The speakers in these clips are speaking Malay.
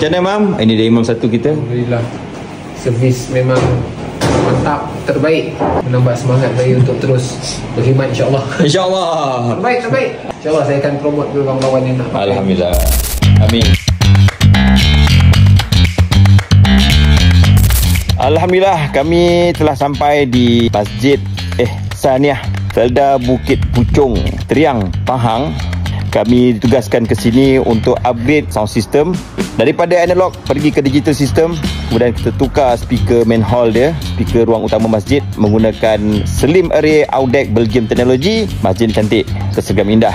Macam mana Mam? Ini dia Imam satu kita. Alhamdulillah, servis memang mantap, terbaik. Menambah semangat saya untuk terus berkhidmat, insyaAllah. InsyaAllah. Terbaik. InsyaAllah saya akan promote ke kawan-kawan yang nak pakai. Alhamdulillah. Amin. Alhamdulillah, kami telah sampai di Masjid Ihsaniah Felda Bukit Puchong, Teriang, Pahang. Kami ditugaskan ke sini untuk upgrade sound system daripada analog pergi ke digital system. Kemudian kita tukar speaker main hall dia, speaker ruang utama masjid menggunakan slim array Audec Belgium technology. Masjid cantik, tersergam indah.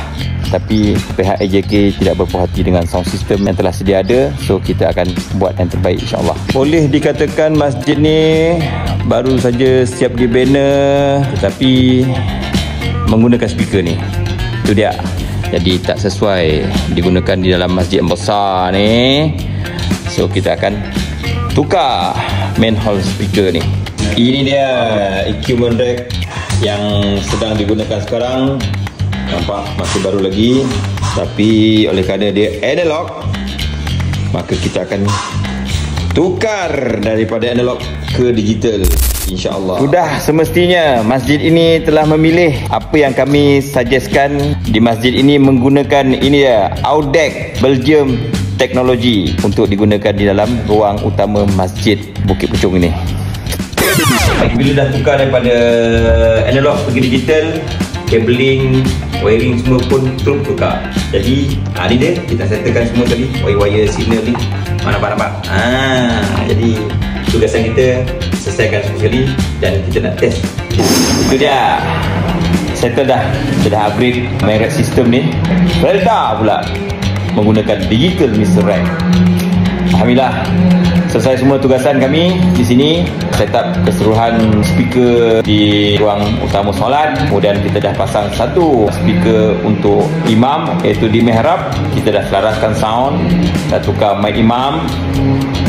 Tapi pihak AJK tidak berpuas hati dengan sound system yang telah sedia ada. So kita akan buat yang terbaik, insyaAllah. Boleh dikatakan masjid ni baru saja siap di banner, tetapi menggunakan speaker ni, itu dia. Jadi tak sesuai digunakan di dalam masjid yang besar ni. So kita akan tukar main hall speaker ni. Ini dia equipment rack yang sedang digunakan sekarang. Nampak masih baru lagi, tapi oleh kerana dia analog, maka kita akan tukar daripada analog ke digital, InsyaAllah. Sudah semestinya masjid ini telah memilih apa yang kami suggestkan. Di masjid ini menggunakan ini ya, Audec Belgium teknologi untuk digunakan di dalam ruang utama Masjid Bukit Puchong ini. Bila dah tukar daripada analog pergi digital, cabling, wiring semua pun terus tukar. Jadi ni dia, kita settlekan semua tadi, wire-wire signal ni. Nampak? Jadi tugasan kita selesaikan semua sekali dan kita nak test. Itu dia, settle dah. Kita dah upgrade merek sistem ni. Felda pula menggunakan digital Mr. Rack. Alhamdulillah, selesai semua tugasan kami di sini. Setup keseluruhan speaker di ruang utama solat. Kemudian kita dah pasang satu speaker untuk imam, iaitu di mihrab. Kita dah selaraskan sound, dah tukar mic imam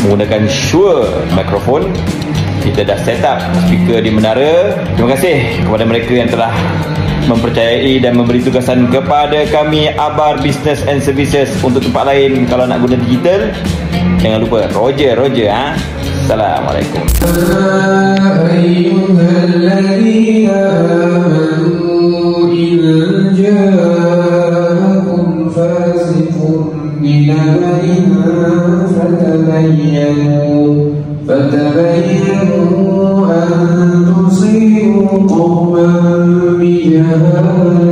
menggunakan Shure mikrofon. Kita dah set up speaker di menara. Terima kasih kepada mereka yang telah mempercayai dan memberi tugasan kepada kami, Abar Business and Services, untuk tempat lain kalau nak guna digital. Jangan lupa Roger. Assalamualaikum. فتبينوا أن تصيبوا قوما بجهالة